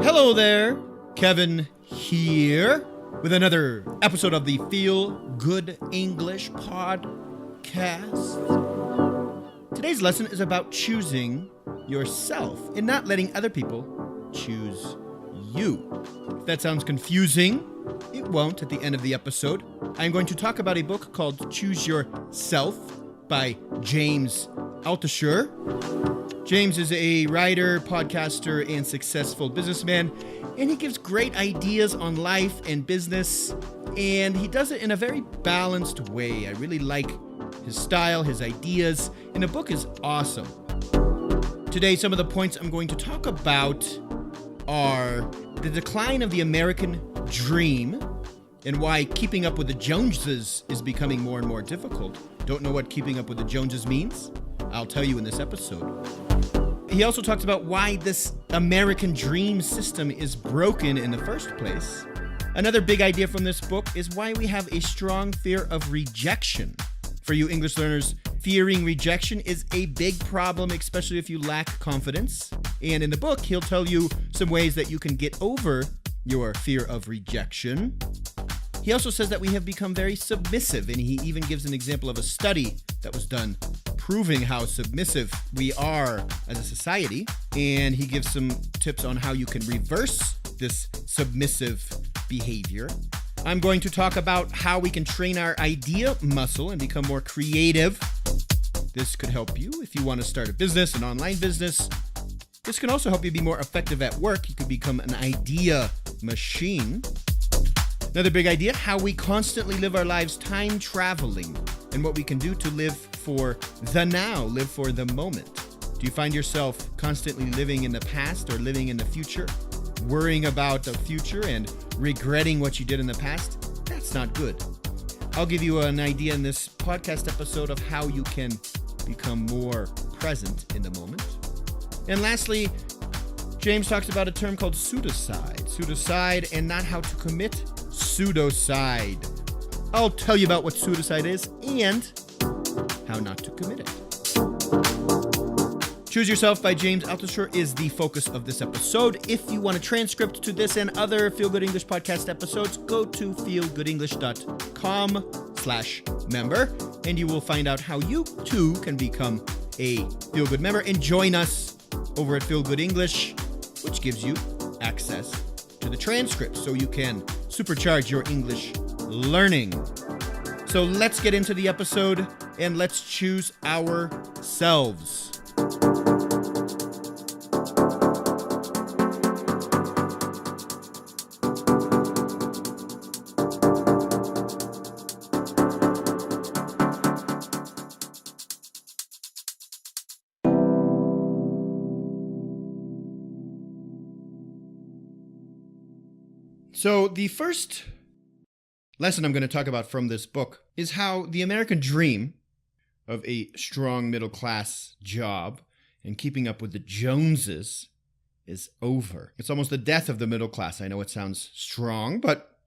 Hello there, Kevin here with another episode of the Feel Good English podcast. Today's lesson is about choosing yourself and not letting other people choose you. If that sounds confusing, it won't at the end of the episode. I'm going to talk about a book called Choose Yourself by James Altucher. James is a writer, podcaster, and successful businessman, and he gives great ideas on life and business, and he does it in a very balanced way. I really like his style, his ideas, and the book is awesome. Today, some of the points I'm going to talk about are the decline of the American dream and why keeping up with the Joneses is becoming more and more difficult. Don't know what keeping up with the Joneses means? I'll tell you in this episode. He also talks about why this American dream system is broken in the first place. Another big idea from this book is why we have a strong fear of rejection. For you English learners, fearing rejection is a big problem, especially if you lack confidence. And in the book, he'll tell you some ways that you can get over your fear of rejection. He also says that we have become very submissive, and he even gives an example of a study that was done proving how submissive we are as a society. And he gives some tips on how you can reverse this submissive behavior. I'm going to talk about how we can train our idea muscle and become more creative. This could help you if you want to start a business, an online business. This can also help you be more effective at work. You could become an idea machine. Another big idea, how we constantly live our lives time traveling and what we can do to live for the now, live for the moment. Do you find yourself constantly living in the past or living in the future, worrying about the future and regretting what you did in the past? That's not good. I'll give you an idea in this podcast episode of how you can become more present in the moment. And lastly, James talks about a term called pseudocide, and not how to commit pseudocide. I'll tell you about what pseudocide is and how not to commit it. Choose Yourself by James Altucher is the focus of this episode. If you want a transcript to this and other Feel Good English podcast episodes, go to feelgoodenglish.com/member, and you will find out how you too can become a Feel Good member and join us over at Feel Good English, which gives you access to the transcript so you can supercharge your English learning. So let's get into the episode and let's choose ourselves. So the first lesson I'm going to talk about from this book is how the American dream of a strong middle-class job and keeping up with the Joneses is over. It's almost the death of the middle class. I know it sounds strong, but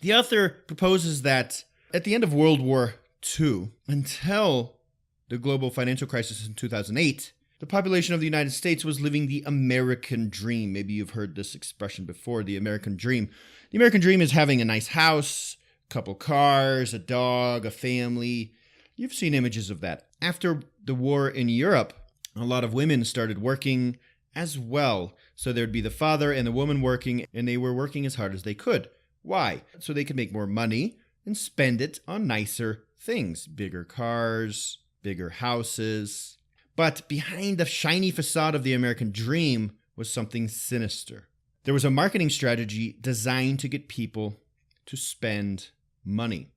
the author proposes that at the end of World War II, until the global financial crisis in 2008, the population of the United States was living the American dream. Maybe you've heard this expression before, the American dream. The American dream is having a nice house, a couple cars, a dog, a family. You've seen images of that. After the war in Europe, a lot of women started working as well. So there'd be the father and the woman working, and they were working as hard as they could. Why? So they could make more money and spend it on nicer things. Bigger cars, bigger houses. But behind the shiny facade of the American dream was something sinister. There was a marketing strategy designed to get people to spend money.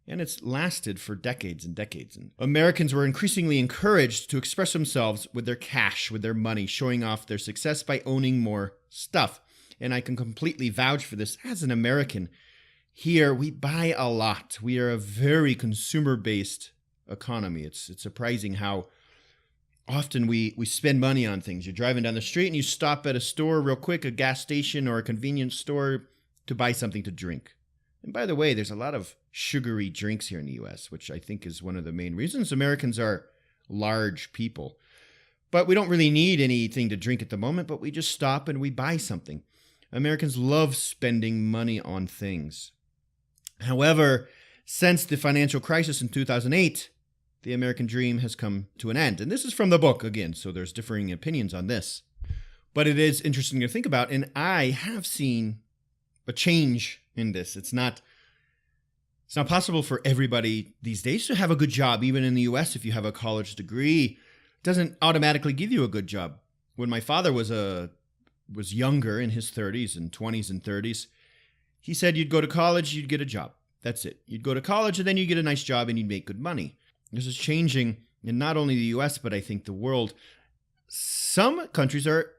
And it's lasted for decades and decades. And Americans were increasingly encouraged to express themselves with their cash, with their money, showing off their success by owning more stuff. And I can completely vouch for this as an American. Here, we buy a lot. We are a very consumer-based economy. It's surprising how often we spend money on things. You're driving down the street and you stop at a store real quick, a gas station or a convenience store, to buy something to drink. And by the way, there's a lot of sugary drinks here in the U.S., which I think is one of the main reasons. Americans are large people. But we don't really need anything to drink at the moment, but we just stop and we buy something. Americans love spending money on things. However, since the financial crisis in 2008, the American dream has come to an end. And this is from the book again, so there's differing opinions on this. But it is interesting to think about, and I have seen a change in this. It's not possible for everybody these days to have a good job. Even in the US, if you have a college degree, it doesn't automatically give you a good job. When my father was younger, in his 30s and 20s and 30s, he said you'd go to college, you'd get a job. That's it. You'd go to college and then you get a nice job and you'd make good money. This is changing in not only the US, but I think the world. Some countries are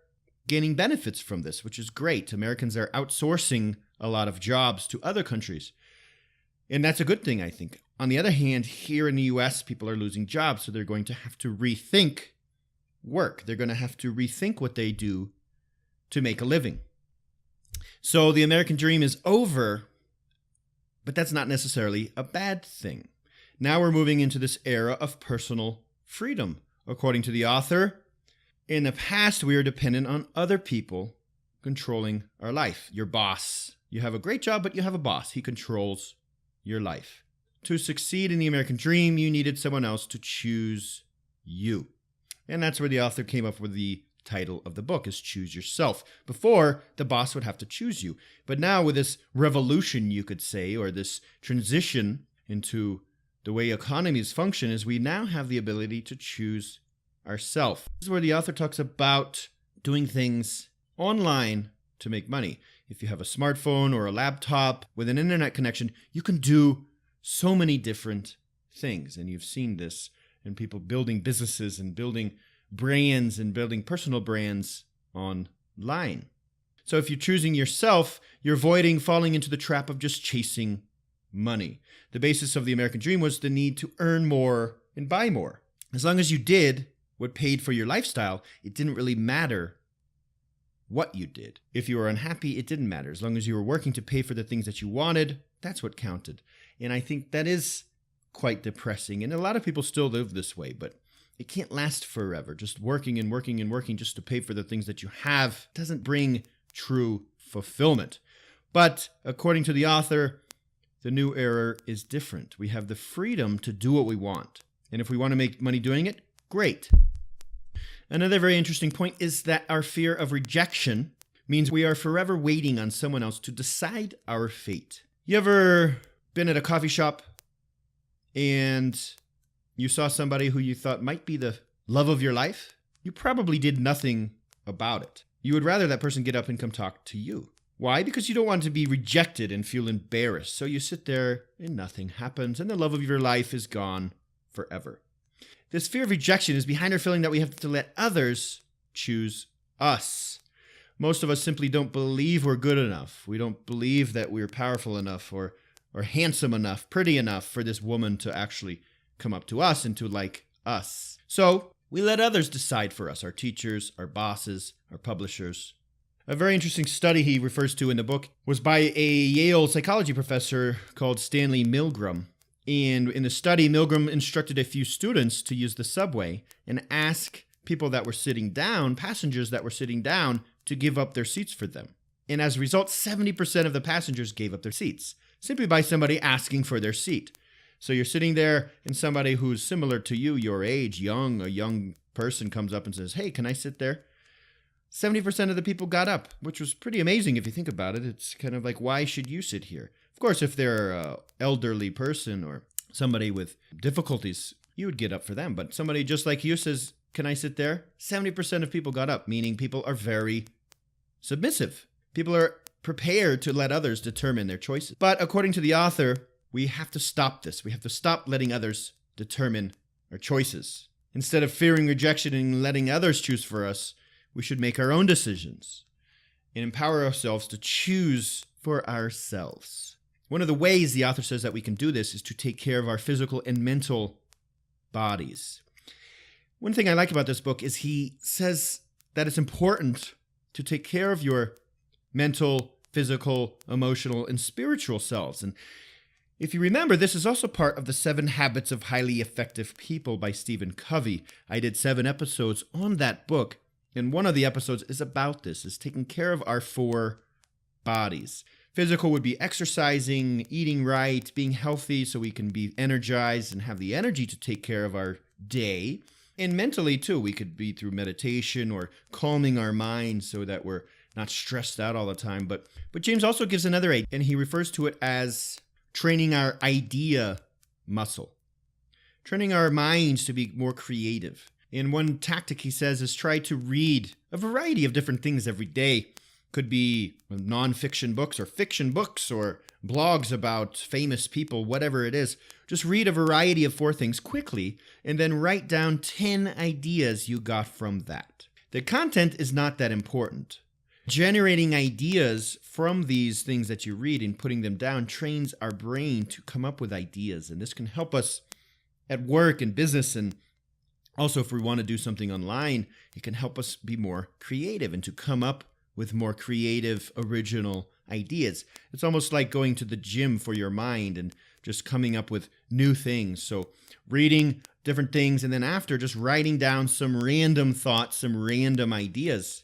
gaining benefits from this, which is great. Americans are outsourcing a lot of jobs to other countries. And that's a good thing, I think. On the other hand, here in the US, people are losing jobs, so they're going to have to rethink work. They're going to have to rethink what they do to make a living. So the American dream is over, but that's not necessarily a bad thing. Now we're moving into this era of personal freedom. According to the author, in the past, we were dependent on other people controlling our life. Your boss. You have a great job, but you have a boss. He controls your life. To succeed in the American dream, you needed someone else to choose you. And that's where the author came up with the title of the book, is Choose Yourself. Before, the boss would have to choose you. But now with this revolution, you could say, or this transition into the way economies function, is we now have the ability to choose ourselves. This is where the author talks about doing things online to make money. If you have a smartphone or a laptop with an internet connection, you can do so many different things. And you've seen this in people building businesses and building brands and building personal brands online. So if you're choosing yourself, you're avoiding falling into the trap of just chasing money. The basis of the American dream was the need to earn more and buy more. As long as you did what paid for your lifestyle, it didn't really matter what you did. If you were unhappy, it didn't matter. As long as you were working to pay for the things that you wanted, that's what counted. And I think that is quite depressing. And a lot of people still live this way, but it can't last forever. Just working and working and working just to pay for the things that you have doesn't bring true fulfillment. But according to the author, the new era is different. We have the freedom to do what we want. And if we want to make money doing it, great. Another very interesting point is that our fear of rejection means we are forever waiting on someone else to decide our fate. You ever been at a coffee shop and you saw somebody who you thought might be the love of your life? You probably did nothing about it. You would rather that person get up and come talk to you. Why? Because you don't want to be rejected and feel embarrassed. So you sit there and nothing happens and the love of your life is gone forever. This fear of rejection is behind our feeling that we have to let others choose us. Most of us simply don't believe we're good enough. We don't believe that we're powerful enough or handsome enough, pretty enough for this woman to actually come up to us and to like us. So we let others decide for us, our teachers, our bosses, our publishers. A very interesting study he refers to in the book was by a Yale psychology professor called Stanley Milgram. And in the study, Milgram instructed a few students to use the subway and ask people that were sitting down, passengers that were sitting down, to give up their seats for them. And as a result, 70% of the passengers gave up their seats, simply by somebody asking for their seat. So you're sitting there and somebody who's similar to you, your age, a young person comes up and says, "Hey, can I sit there?" 70% of the people got up, which was pretty amazing if you think about it. It's kind of like, why should you sit here? Of course, if they're an elderly person or somebody with difficulties, you would get up for them. But somebody just like you says, "Can I sit there?" 70% of people got up, meaning people are very submissive. People are prepared to let others determine their choices. But according to the author, we have to stop this. We have to stop letting others determine our choices. Instead of fearing rejection and letting others choose for us, we should make our own decisions and empower ourselves to choose for ourselves. One of the ways the author says that we can do this is to take care of our physical and mental bodies. One thing I like about this book is he says that it's important to take care of your mental, physical, emotional, and spiritual selves. And If you remember, this is also part of the 7 Habits of Highly Effective People by Stephen Covey. I did 7 episodes on that book, and one of the episodes is about this, is taking care of our 4 bodies. Physical would be exercising, eating right, being healthy so we can be energized and have the energy to take care of our day. And mentally, too, we could be through meditation or calming our mind so that we're not stressed out all the time. But James also gives another aid, and he refers to it as training our idea muscle, training our minds to be more creative. And one tactic he says is try to read a variety of different things every day. Could be nonfiction books or fiction books or blogs about famous people, whatever it is. Just read a variety of 4 things quickly and then write down 10 ideas you got from that. The content is not that important. Generating ideas from these things that you read and putting them down trains our brain to come up with ideas. And this can help us at work and business. And also if we want to do something online, it can help us be more creative and to come up with more creative, original ideas. It's almost like going to the gym for your mind and just coming up with new things. So reading different things and then after just writing down some random thoughts, some random ideas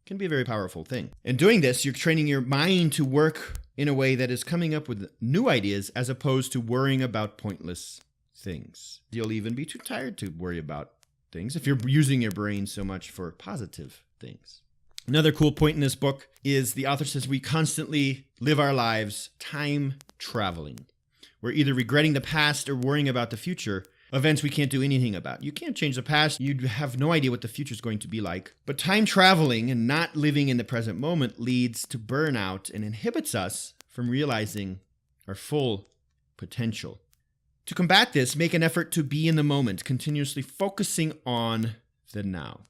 can be a very powerful thing. And doing this, you're training your mind to work in a way that is coming up with new ideas as opposed to worrying about pointless things. You'll even be too tired to worry about things if you're using your brain so much for positive things. Another cool point in this book is the author says we constantly live our lives time traveling. We're either regretting the past or worrying about the future, events we can't do anything about. You can't change the past. You have no idea what the future is going to be like. But time traveling and not living in the present moment leads to burnout and inhibits us from realizing our full potential. To combat this, make an effort to be in the moment, continuously focusing on the now.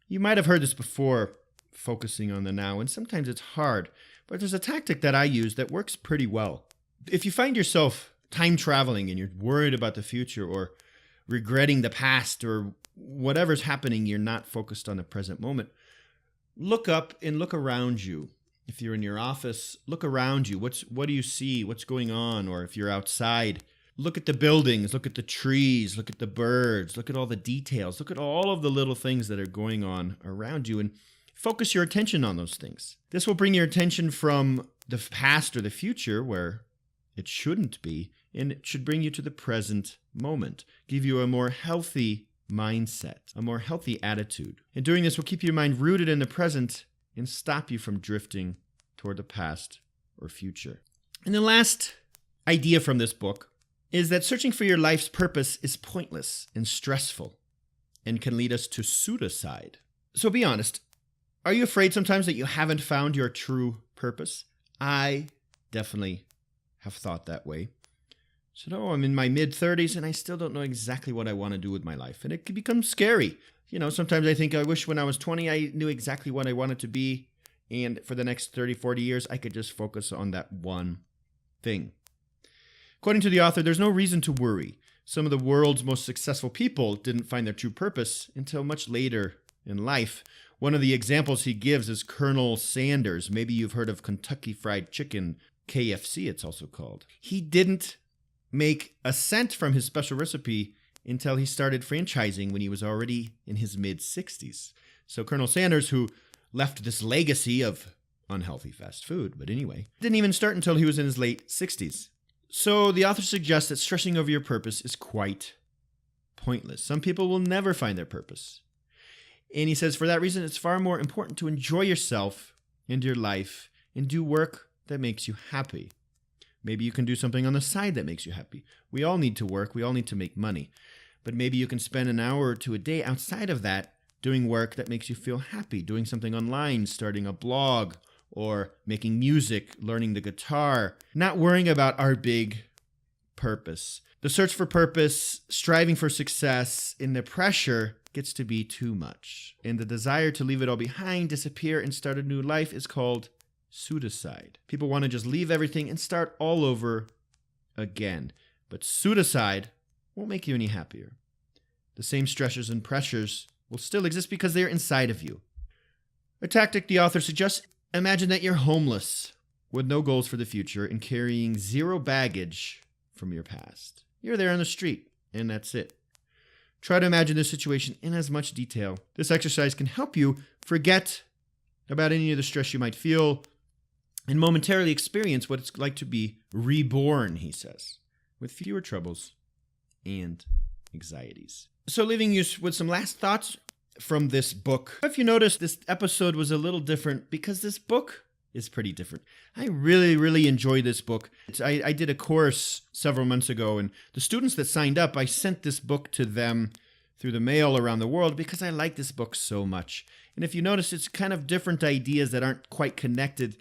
You might have heard this before, focusing on the now, and sometimes it's hard, but there's a tactic that I use that works pretty well. If you find yourself time traveling and you're worried about the future or regretting the past or whatever's happening, you're not focused on the present moment, look up and look around you. If you're in your office, look around you. What do you see? What's going on? Or if you're outside, look at the buildings, look at the trees, look at the birds, look at all the details, look at all of the little things that are going on around you and focus your attention on those things. This will bring your attention from the past or the future where it shouldn't be, and it should bring you to the present moment, give you a more healthy mindset, a more healthy attitude. And doing this will keep your mind rooted in the present and stop you from drifting toward the past or future. And the last idea from this book is that searching for your life's purpose is pointless and stressful and can lead us to pseudocide. So be honest, are you afraid sometimes that you haven't found your true purpose? I definitely have thought that way. So no, I'm in my mid-30s and I still don't know exactly what I want to do with my life. And it can become scary. You know, sometimes I think I wish when I was 20 I knew exactly what I wanted to be. And for the next 30, 40 years, I could just focus on that one thing. According to the author, there's no reason to worry. Some of the world's most successful people didn't find their true purpose until much later in life. One of the examples he gives is Colonel Sanders. Maybe you've heard of Kentucky Fried Chicken, KFC it's also called. He didn't make a cent from his special recipe until he started franchising when he was already in his mid-60s. So Colonel Sanders, who left this legacy of unhealthy fast food, but anyway, didn't even start until he was in his late 60s. So the author suggests that stressing over your purpose is quite pointless. Some people will never find their purpose. And he says for that reason, it's far more important to enjoy yourself and your life and do work that makes you happy. Maybe you can do something on the side that makes you happy. We all need to work. We all need to make money. But maybe you can spend an hour or two a day outside of that doing work that makes you feel happy, doing something online, starting a blog, or making music, learning the guitar, not worrying about our big purpose. The search for purpose, striving for success, and the pressure gets to be too much. And the desire to leave it all behind, disappear, and start a new life is called pseudocide. People want to just leave everything and start all over again. But pseudocide won't make you any happier. The same stressors and pressures will still exist because they're inside of you. A tactic the author suggests: imagine that you're homeless with no goals for the future and carrying zero baggage from your past. You're there on the street, and that's it. Try to imagine the situation in as much detail. This exercise can help you forget about any of the stress you might feel and momentarily experience what it's like to be reborn, he says, with fewer troubles and anxieties. So leaving you with some last thoughts from this book. If you notice, this episode was a little different because this book is pretty different. I really enjoy this book. I did a course several months ago, and the students that signed up, I sent this book to them through the mail around the world because I like this book so much. And if you notice, it's kind of different ideas that aren't quite connected.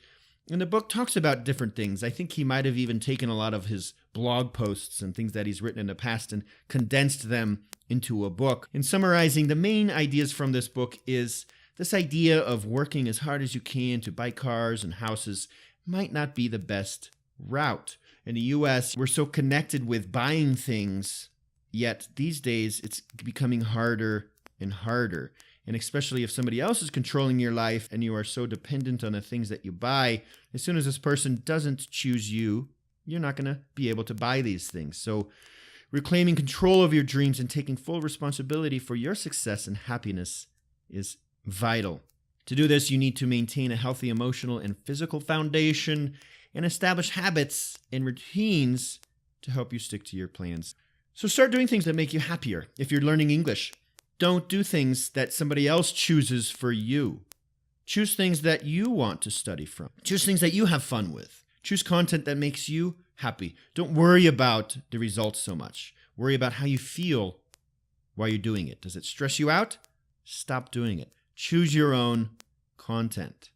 And the book talks about different things. I think he might have even taken a lot of his blog posts and things that he's written in the past and condensed them into a book. In summarizing, the main ideas from this book is this idea of working as hard as you can to buy cars and houses might not be the best route. In the U.S., we're so connected with buying things, yet these days it's becoming harder and harder. And especially if somebody else is controlling your life and you are so dependent on the things that you buy, as soon as this person doesn't choose you, you're not going to be able to buy these things. So reclaiming control of your dreams and taking full responsibility for your success and happiness is vital. To do this, you need to maintain a healthy emotional and physical foundation and establish habits and routines to help you stick to your plans. So start doing things that make you happier. If you're learning English, don't do things that somebody else chooses for you. Choose things that you want to study from. Choose things that you have fun with. Choose content that makes you happy. Don't worry about the results so much. Worry about how you feel while you're doing it. Does it stress you out? Stop doing it. Choose your own content.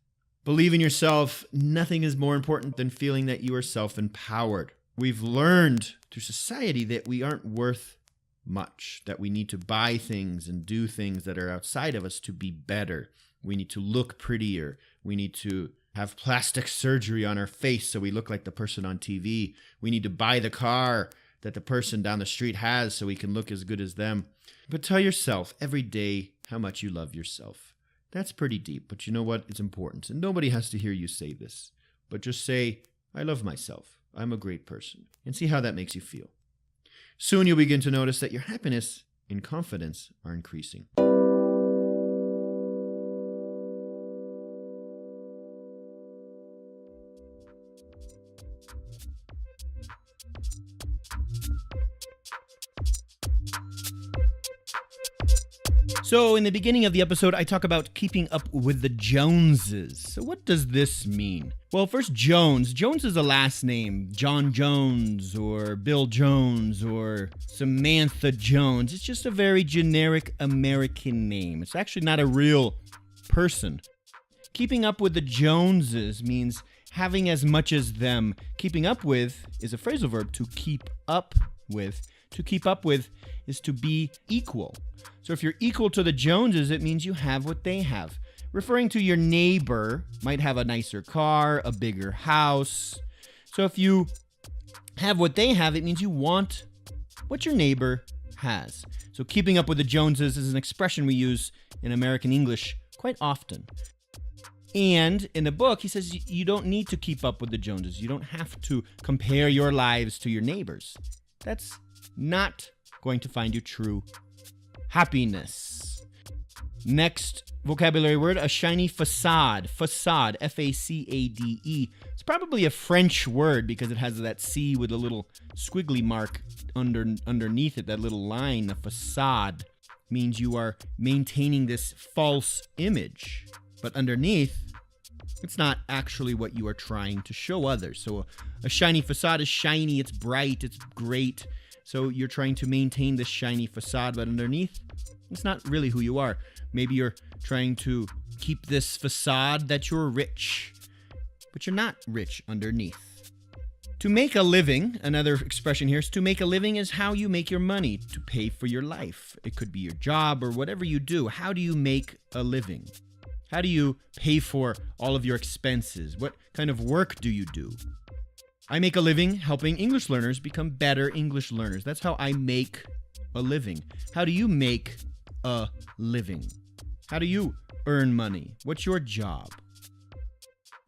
Believe in yourself. Nothing is more important than feeling that you are self-empowered. We've learned through society that we aren't worth much, that we need to buy things and do things that are outside of us to be better. We need to look prettier. We need to have plastic surgery on our face so we look like the person on TV. We need to buy the car that the person down the street has so we can look as good as them. But tell yourself every day how much you love yourself. That's pretty deep, but you know what? It's important. And nobody has to hear you say this. But just say, I love myself. I'm a great person. And see how that makes you feel. Soon you'll begin to notice that your happiness and confidence are increasing. So in the beginning of the episode, I talk about keeping up with the Joneses. So what does this mean? Well, first, Jones. Jones is a last name. John Jones or Bill Jones or Samantha Jones. It's just a very generic American name. It's actually not a real person. Keeping up with the Joneses means having as much as them. Keeping up with is a phrasal verb, to keep up with. To keep up with is to be equal. So if you're equal to the Joneses, it means you have what they have. Referring to your neighbor might have a nicer car, a bigger house. So if you have what they have, it means you want what your neighbor has. So keeping up with the Joneses is an expression we use in American English quite often. And in the book, he says you don't need to keep up with the Joneses. You don't have to compare your lives to your neighbors. That's not going to find you true happiness. Next vocabulary word, a shiny facade. Facade, F-A-C-A-D-E. It's probably a French word because it has that C with a little squiggly mark underneath it, that little line. A facade means you are maintaining this false image. But underneath, it's not actually what you are trying to show others. So a shiny facade is shiny, it's bright, it's great. So you're trying to maintain this shiny facade, but underneath, it's not really who you are. Maybe you're trying to keep this facade that you're rich, but you're not rich underneath. To make a living, another expression here is to make a living is how you make your money to pay for your life. It could be your job or whatever you do. How do you make a living? How do you pay for all of your expenses? What kind of work do you do? I make a living helping English learners become better English learners. That's how I make a living. How do you make a living? How do you earn money? What's your job?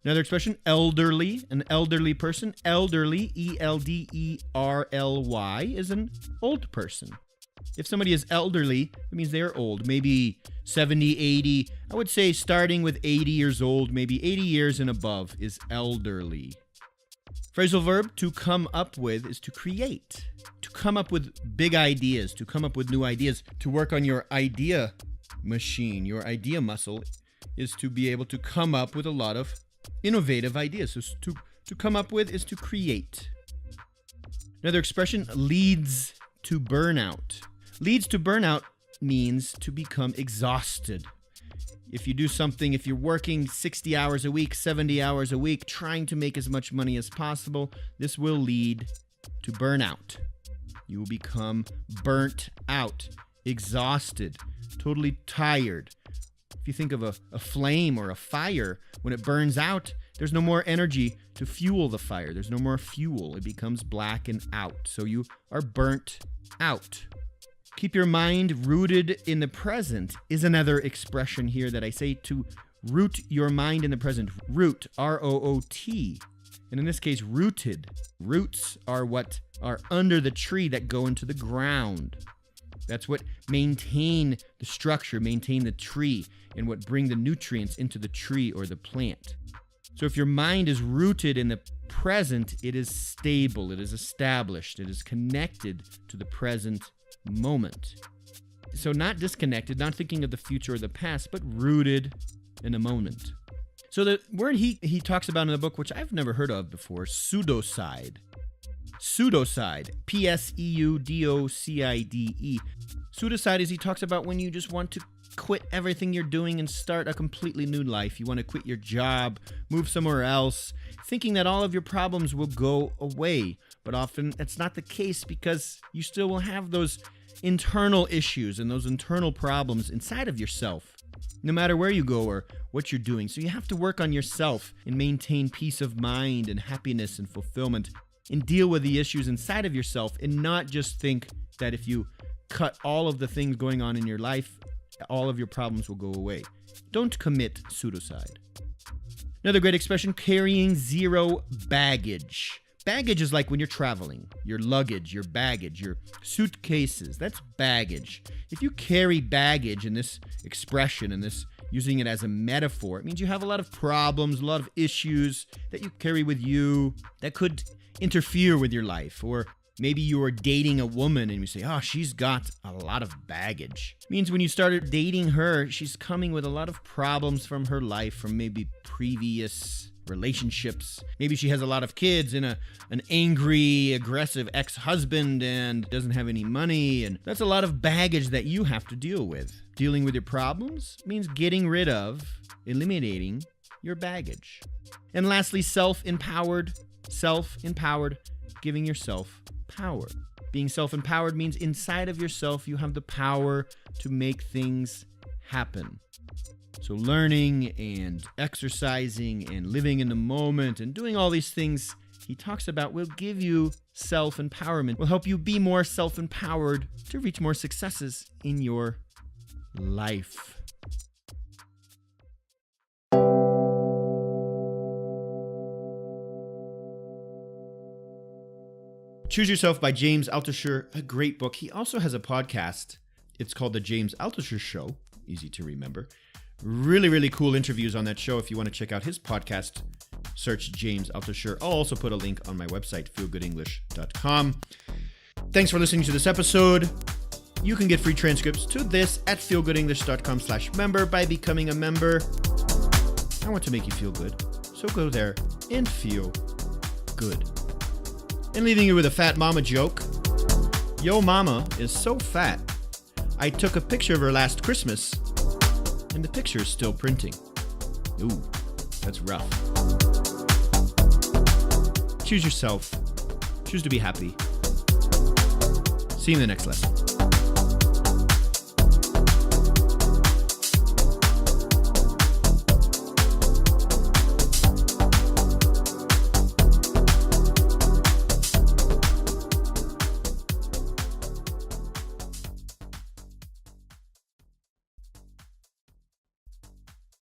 Another expression, elderly, an elderly person. Elderly, E-L-D-E-R-L-Y, is an old person. If somebody is elderly, it means they are old, maybe 70, 80. I would say starting with 80 years old, maybe 80 years and above is elderly. Phrasal verb, to come up with, is to create. To come up with big ideas, to come up with new ideas, to work on your idea machine, your idea muscle, is to be able to come up with a lot of innovative ideas. So to come up with is to create. Another expression, leads to burnout. Leads to burnout means to become exhausted. If you do something, if you're working 60 hours a week, 70 hours a week, trying to make as much money as possible, this will lead to burnout. You will become burnt out, exhausted, totally tired. If you think of a flame or a fire, when it burns out, there's no more energy to fuel the fire. There's no more fuel. It becomes black and out. So you are burnt out. Keep your mind rooted in the present is another expression here that I say, to root your mind in the present. Root, R-O-O-T. And in this case, rooted. Roots are what are under the tree that go into the ground. That's what maintain the structure, maintain the tree, and what bring the nutrients into the tree or the plant. So if your mind is rooted in the present, it is stable, it is established, it is connected to the present moment. So not disconnected, not thinking of the future or the past, but rooted in a moment. So the word he talks about in the book, which I've never heard of before, pseudocide. Pseudocide, P-S-E-U-D-O-C-I-D-E. Pseudocide is he talks about when you just want to quit everything you're doing and start a completely new life. You want to quit your job, move somewhere else, thinking that all of your problems will go away. But often that's not the case, because you still will have those internal issues and those internal problems inside of yourself, no matter where you go or what you're doing. So you have to work on yourself and maintain peace of mind and happiness and fulfillment, and deal with the issues inside of yourself, and not just think that if you cut all of the things going on in your life, all of your problems will go away. Don't commit pseudocide. Another great expression, carrying zero baggage. Baggage is like when you're traveling, your luggage, your baggage, your suitcases, that's baggage. If you carry baggage in this expression, and this using it as a metaphor, it means you have a lot of problems, a lot of issues that you carry with you that could interfere with your life. Or maybe you are dating a woman and you say, oh, she's got a lot of baggage. It means when you started dating her, she's coming with a lot of problems from her life, from maybe previous relationships. Maybe she has a lot of kids and an angry, aggressive ex-husband and doesn't have any money. And that's a lot of baggage that you have to deal with. Dealing with your problems means getting rid of, eliminating your baggage. And lastly, self-empowered. Self-empowered, giving yourself power. Being self-empowered means inside of yourself you have the power to make things happen. So learning and exercising and living in the moment and doing all these things he talks about will give you self-empowerment, will help you be more self-empowered to reach more successes in your life. Choose Yourself by James Altucher, a great book. He also has a podcast. It's called The James Altucher Show. Easy to remember. Really, really cool interviews on that show. If you want to check out his podcast, search James Altucher. I'll also put a link on my website, feelgoodenglish.com. Thanks for listening to this episode. You can get free transcripts to this at feelgoodenglish.com/member by becoming a member. I want to make you feel good, so go there and feel good. And leaving you with a fat mama joke. Yo mama is so fat, I took a picture of her last Christmas, and the picture is still printing. Ooh, that's rough. Choose yourself. Choose to be happy. See you in the next lesson.